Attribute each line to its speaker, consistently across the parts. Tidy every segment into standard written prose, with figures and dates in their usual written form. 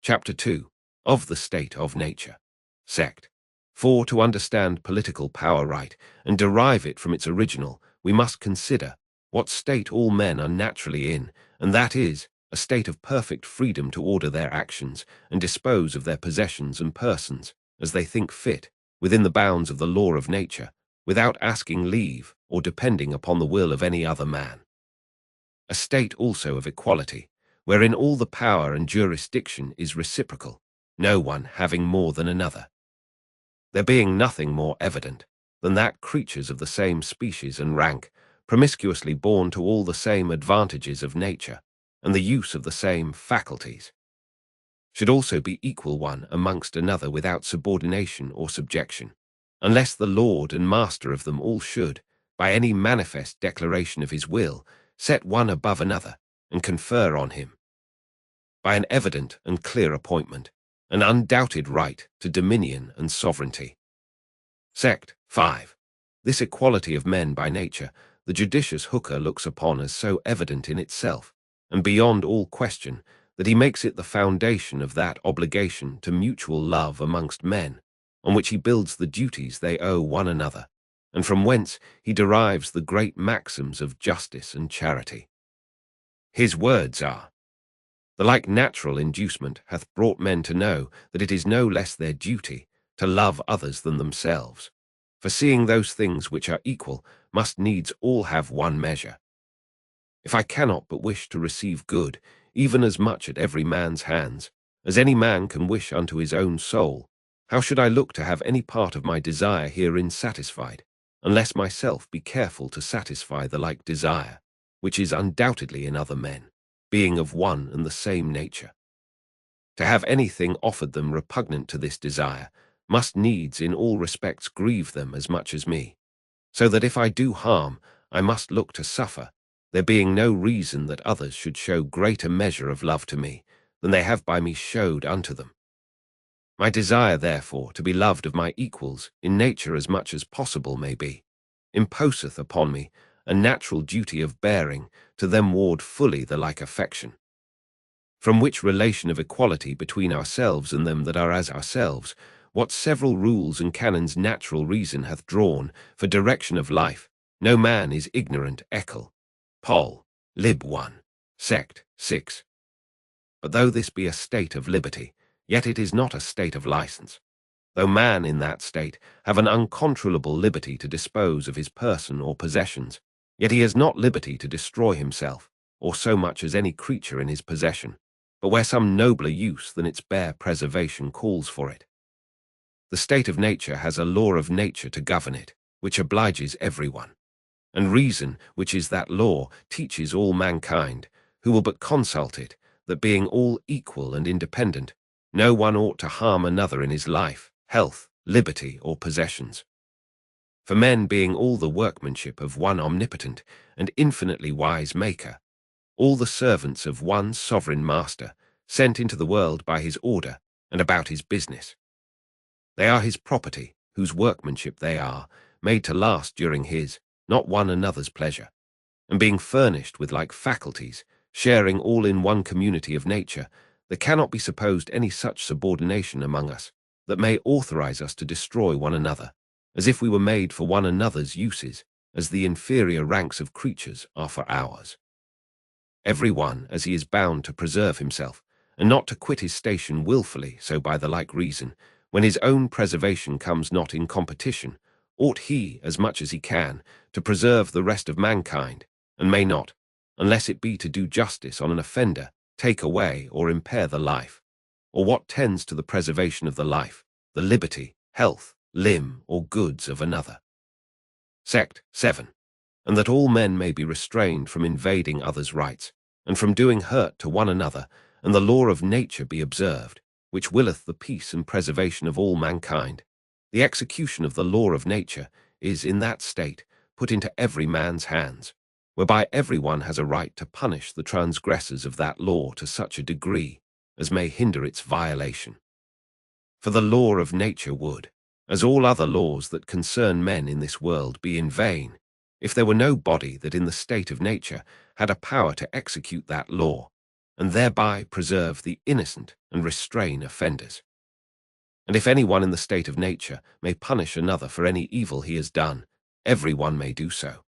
Speaker 1: Chapter 2, of the State of Nature. Sect. 4. To understand political power right and derive it from its original, we must consider what state all men are naturally in, and that is, a state of perfect freedom to order their actions and dispose of their possessions and persons, as they think fit, within the bounds of the law of nature, without asking leave or depending upon the will of any other man. A state also of equality, wherein all the power and jurisdiction is reciprocal, no one having more than another. There being nothing more evident than that creatures of the same species and rank, promiscuously born to all the same advantages of nature, and the use of the same faculties, should also be equal one amongst another without subordination or subjection, unless the lord and master of them all should, by any manifest declaration of his will, set one above another, and confer on him, by an evident and clear appointment, an undoubted right to dominion and sovereignty. Sect. 5. This equality of men by nature, the judicious Hooker looks upon as so evident in itself, and beyond all question, that he makes it the foundation of that obligation to mutual love amongst men, on which he builds the duties they owe one another, and from whence he derives the great maxims of justice and charity. His words are, "The like natural inducement hath brought men to know that it is no less their duty to love others than themselves. For seeing those things which are equal must needs all have one measure. If I cannot but wish to receive good, even as much at every man's hands, as any man can wish unto his own soul, how should I look to have any part of my desire herein satisfied, unless myself be careful to satisfy the like desire, which is undoubtedly in other men, being of one and the same nature? To have anything offered them repugnant to this desire must needs in all respects grieve them as much as me, so that if I do harm, I must look to suffer, there being no reason that others should show greater measure of love to me than they have by me showed unto them. My desire, therefore, to be loved of my equals in nature as much as possible may be, imposeth upon me a natural duty of bearing to them ward fully the like affection. From which relation of equality between ourselves and them that are as ourselves, what several rules and canons natural reason hath drawn for direction of life, no man is ignorant. Eccle. Pol. Lib. 1. Sect. 6. But though this be a state of liberty, yet it is not a state of license. Though man in that state have an uncontrollable liberty to dispose of his person or possessions, yet he has not liberty to destroy himself, or so much as any creature in his possession, but where some nobler use than its bare preservation calls for it. The state of nature has a law of nature to govern it, which obliges everyone. And reason, which is that law, teaches all mankind, who will but consult it, that being all equal and independent, no one ought to harm another in his life, health, liberty, or possessions. For men being all the workmanship of one omnipotent and infinitely wise Maker, all the servants of one sovereign Master, sent into the world by his order and about his business. They are his property, whose workmanship they are, made to last during his, not one another's pleasure, and being furnished with like faculties, sharing all in one community of nature, there cannot be supposed any such subordination among us that may authorize us to destroy one another, as if we were made for one another's uses, as the inferior ranks of creatures are for ours. Every one, as he is bound to preserve himself, and not to quit his station wilfully, so by the like reason, when his own preservation comes not in competition, ought he, as much as he can, to preserve the rest of mankind, and may not, unless it be to do justice on an offender, take away or impair the life, or what tends to the preservation of the life, the liberty, health, limb, or goods of another. Sect. 7. And that all men may be restrained from invading others' rights, and from doing hurt to one another, and the law of nature be observed, which willeth the peace and preservation of all mankind. The execution of the law of nature is, in that state, put into every man's hands, whereby every one has a right to punish the transgressors of that law to such a degree as may hinder its violation. For the law of nature would, as all other laws that concern men in this world, be in vain, if there were no body that in the state of nature had a power to execute that law, and thereby preserve the innocent and restrain offenders. And if any one in the state of nature may punish another for any evil he has done, every one may do so.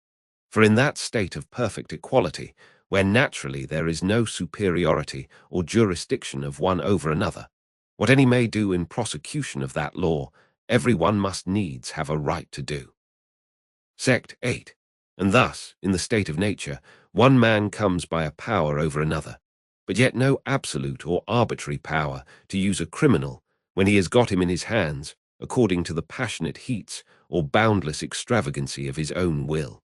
Speaker 1: For in that state of perfect equality, where naturally there is no superiority or jurisdiction of one over another, what any may do in prosecution of that law, every one must needs have a right to do. Sect 8. And thus, in the state of nature, one man comes by a power over another, but yet no absolute or arbitrary power to use a criminal when he has got him in his hands, according to the passionate heats or boundless extravagancy of his own will,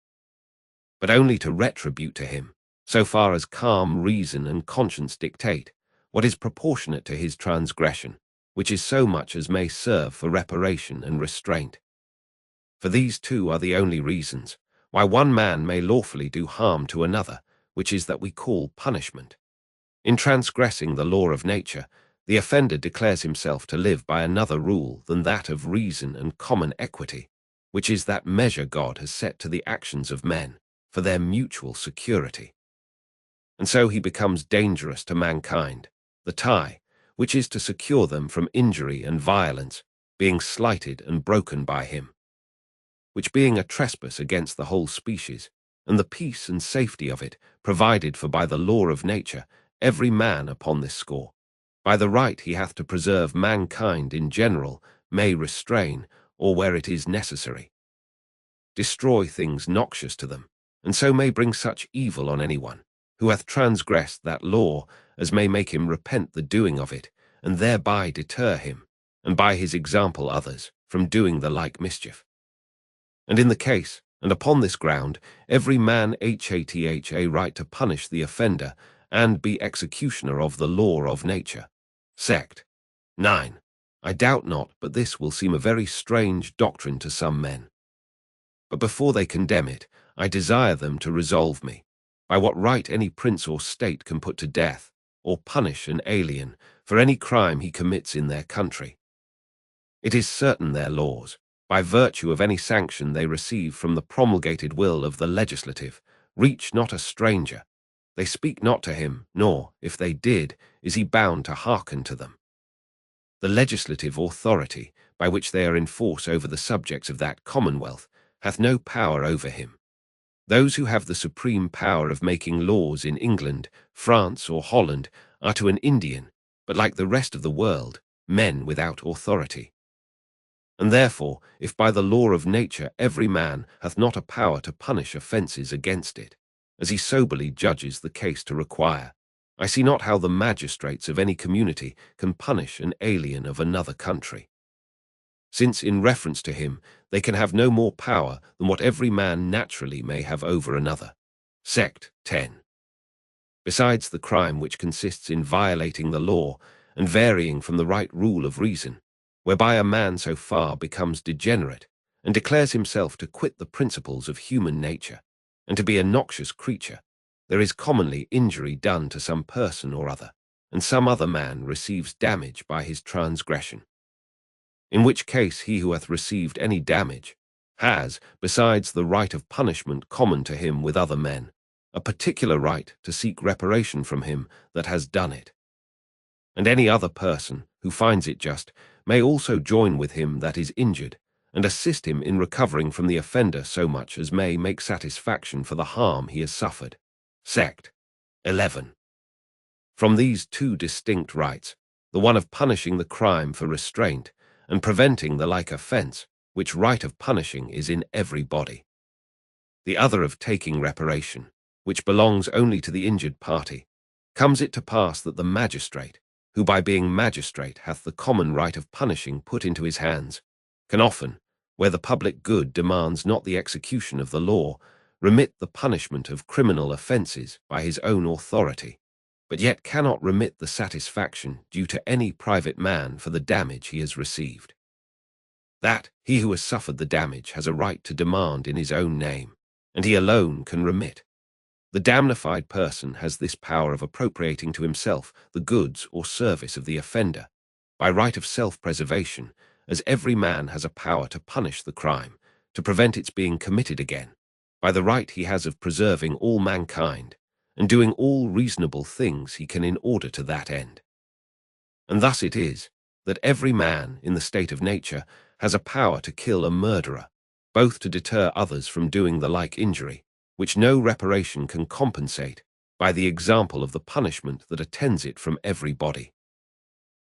Speaker 1: but only to retribute to him, so far as calm reason and conscience dictate, what is proportionate to his transgression, which is so much as may serve for reparation and restraint. For these two are the only reasons why one man may lawfully do harm to another, which is that we call punishment. In transgressing the law of nature, the offender declares himself to live by another rule than that of reason and common equity, which is that measure God has set to the actions of men for their mutual security. And so he becomes dangerous to mankind, the tie, which is to secure them from injury and violence, being slighted and broken by him, which being a trespass against the whole species, and the peace and safety of it provided for by the law of nature, every man upon this score, by the right he hath to preserve mankind in general, may restrain, or where it is necessary, destroy things noxious to them, and so may bring such evil on any one, who hath transgressed that law, as may make him repent the doing of it, and thereby deter him, and by his example others, from doing the like mischief. And in the case, and upon this ground, every man hath a right to punish the offender, and be executioner of the law of nature. Sect 9. I doubt not but this will seem a very strange doctrine to some men. But before they condemn it, I desire them to resolve me, by what right any prince or state can put to death, or punish an alien, for any crime he commits in their country. It is certain their laws, by virtue of any sanction they receive from the promulgated will of the legislative, reach not a stranger. They speak not to him, nor, if they did, is he bound to hearken to them. The legislative authority, by which they are in force over the subjects of that commonwealth, hath no power over him. Those who have the supreme power of making laws in England, France, or Holland are to an Indian, but like the rest of the world, men without authority. And therefore, if by the law of nature every man hath not a power to punish offences against it, as he soberly judges the case to require, I see not how the magistrates of any community can punish an alien of another country, since in reference to him they can have no more power than what every man naturally may have over another. Sect 10. Besides the crime which consists in violating the law and varying from the right rule of reason, whereby a man so far becomes degenerate and declares himself to quit the principles of human nature and to be a noxious creature, there is commonly injury done to some person or other, and some other man receives damage by his transgression. In which case he who hath received any damage has, besides the right of punishment common to him with other men, a particular right to seek reparation from him that has done it. And any other person, who finds it just, may also join with him that is injured, and assist him in recovering from the offender so much as may make satisfaction for the harm he has suffered. Sect 11. From these two distinct rights, the one of punishing the crime for restraint, and preventing the like offence, which right of punishing is in every body, the other of taking reparation, which belongs only to the injured party, comes it to pass that the magistrate, who by being magistrate hath the common right of punishing put into his hands, can often, where the public good demands not the execution of the law, remit the punishment of criminal offences by his own authority, but yet cannot remit the satisfaction due to any private man for the damage he has received. That he who has suffered the damage has a right to demand in his own name, and he alone can remit. The damnified person has this power of appropriating to himself the goods or service of the offender, by right of self-preservation, as every man has a power to punish the crime, to prevent its being committed again, by the right he has of preserving all mankind, and doing all reasonable things he can in order to that end. And thus it is that every man in the state of nature has a power to kill a murderer, both to deter others from doing the like injury, which no reparation can compensate, by the example of the punishment that attends it from every body,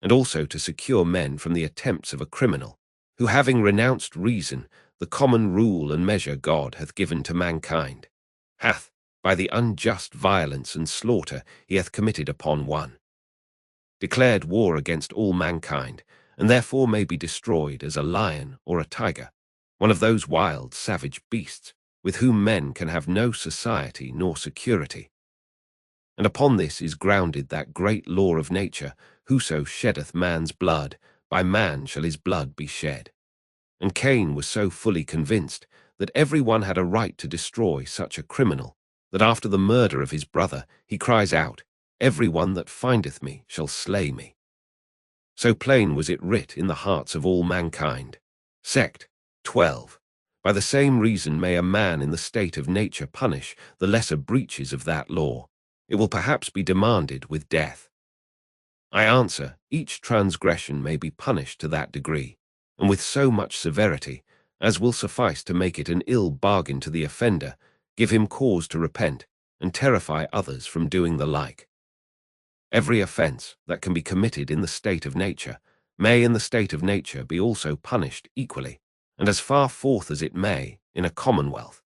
Speaker 1: and also to secure men from the attempts of a criminal, who having renounced reason, the common rule and measure God hath given to mankind, hath, by the unjust violence and slaughter he hath committed upon one, declared war against all mankind, and therefore may be destroyed as a lion or a tiger, one of those wild, savage beasts, with whom men can have no society nor security. And upon this is grounded that great law of nature, whoso sheddeth man's blood, by man shall his blood be shed. And Cain was so fully convinced that every one had a right to destroy such a criminal, that after the murder of his brother he cries out, "Every one that findeth me shall slay me." So plain was it writ in the hearts of all mankind. Sect. 12. By the same reason may a man in the state of nature punish the lesser breaches of that law. It will perhaps be demanded with death. I answer, each transgression may be punished to that degree, and with so much severity, as will suffice to make it an ill bargain to the offender, give him cause to repent, and terrify others from doing the like. Every offence that can be committed in the state of nature may in the state of nature be also punished equally, and as far forth as it may in a commonwealth.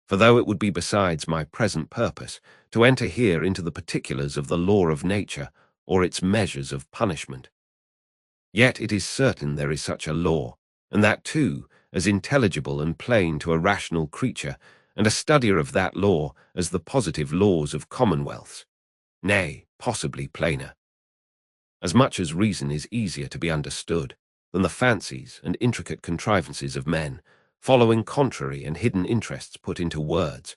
Speaker 1: For though it would be besides my present purpose to enter here into the particulars of the law of nature or its measures of punishment, yet it is certain there is such a law, and that too as intelligible and plain to a rational creature, and a studier of that law as the positive laws of commonwealths, nay, possibly plainer. As much as reason is easier to be understood than the fancies and intricate contrivances of men, following contrary and hidden interests put into words,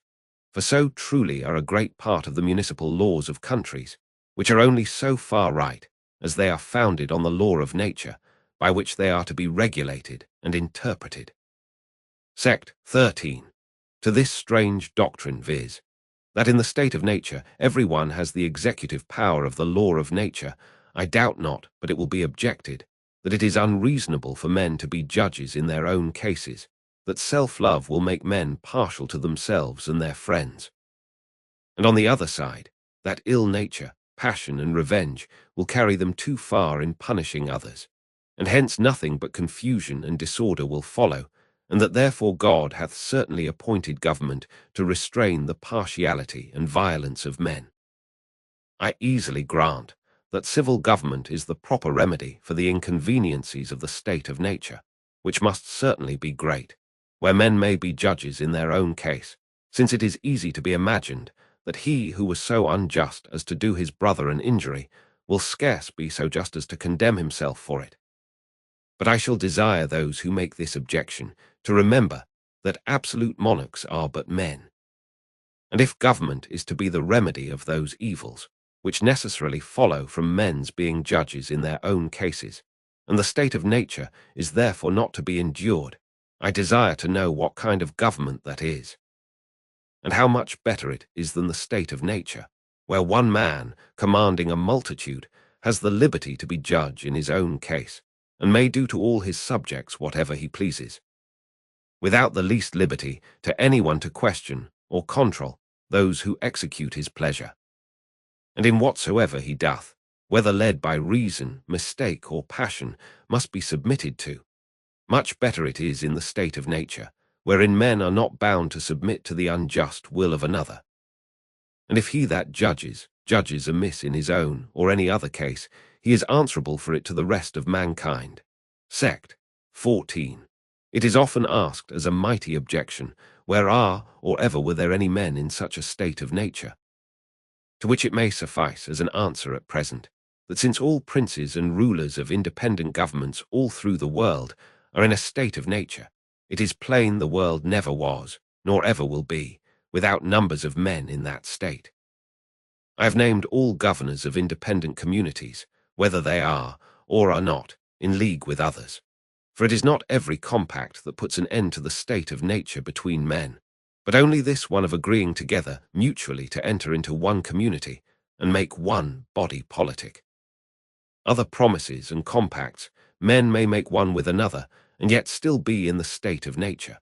Speaker 1: for so truly are a great part of the municipal laws of countries, which are only so far right as they are founded on the law of nature, by which they are to be regulated and interpreted. Sect. 13. To this strange doctrine, viz., that in the state of nature every one has the executive power of the law of nature, I doubt not but it will be objected that it is unreasonable for men to be judges in their own cases, that self-love will make men partial to themselves and their friends. And on the other side, that ill nature, passion, and revenge will carry them too far in punishing others, and hence nothing but confusion and disorder will follow, and that therefore God hath certainly appointed government to restrain the partiality and violence of men. I easily grant that civil government is the proper remedy for the inconveniencies of the state of nature, which must certainly be great, where men may be judges in their own case, since it is easy to be imagined that he who was so unjust as to do his brother an injury will scarce be so just as to condemn himself for it. But I shall desire those who make this objection to remember that absolute monarchs are but men. And if government is to be the remedy of those evils, which necessarily follow from men's being judges in their own cases, and the state of nature is therefore not to be endured, I desire to know what kind of government that is, and how much better it is than the state of nature, where one man, commanding a multitude, has the liberty to be judge in his own case, and may do to all his subjects whatever he pleases, without the least liberty to anyone to question or control those who execute his pleasure. And in whatsoever he doth, whether led by reason, mistake, or passion, must be submitted to. Much better it is in the state of nature, wherein men are not bound to submit to the unjust will of another. And if he that judges amiss in his own or any other case, he is answerable for it to the rest of mankind. Sect. 14. It is often asked as a mighty objection, where are or ever were there any men in such a state of nature? To which it may suffice as an answer at present, that since all princes and rulers of independent governments all through the world are in a state of nature, it is plain the world never was, nor ever will be, without numbers of men in that state. I have named all governors of independent communities, whether they are, or are not, in league with others. For it is not every compact that puts an end to the state of nature between men, but only this one of agreeing together mutually to enter into one community and make one body politic. Other promises and compacts men may make one with another, and yet still be in the state of nature.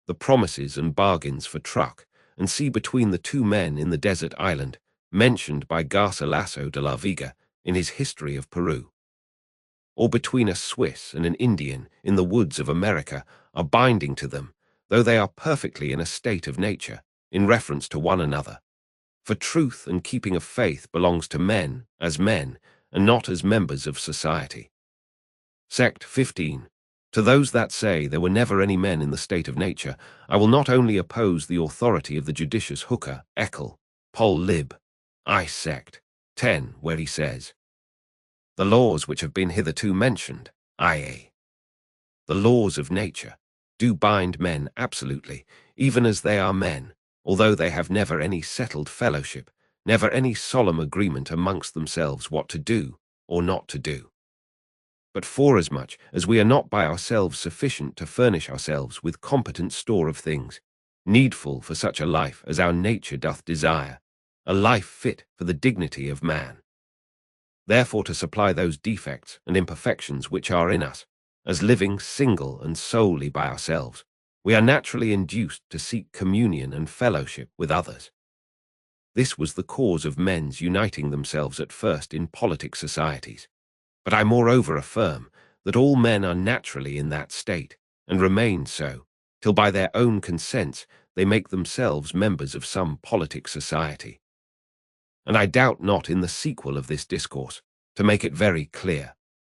Speaker 1: The promises and bargains for truck and sea between the two men in the desert island, mentioned by Garcilaso de la Vega in his History of Peru, or between a Swiss and an Indian in the woods of America, are binding to them, though they are perfectly in a state of nature, in reference to one another. For truth and keeping of faith belongs to men, and not as members of society. Sect 15. To those that say there were never any men in the state of nature, I will not only oppose the authority of the judicious Hooker, Eckel, Pol. Lib. I. Sect. 10, where he says, the laws which have been hitherto mentioned, i.e., the laws of nature, do bind men absolutely, even as they are men, although they have never any settled fellowship, never any solemn agreement amongst themselves what to do or not to do. But forasmuch as we are not by ourselves sufficient to furnish ourselves with competent store of things, needful for such a life as our nature doth desire, a life fit for the dignity of man. Therefore to supply those defects and imperfections which are in us, as living single and solely by ourselves, we are naturally induced to seek communion and fellowship with others. This was the cause of men's uniting themselves at first in politic societies. But I moreover affirm that all men are naturally in that state, and remain so, till by their own consents they make themselves members of some politic society. And I doubt not in the sequel of this discourse to make it very clear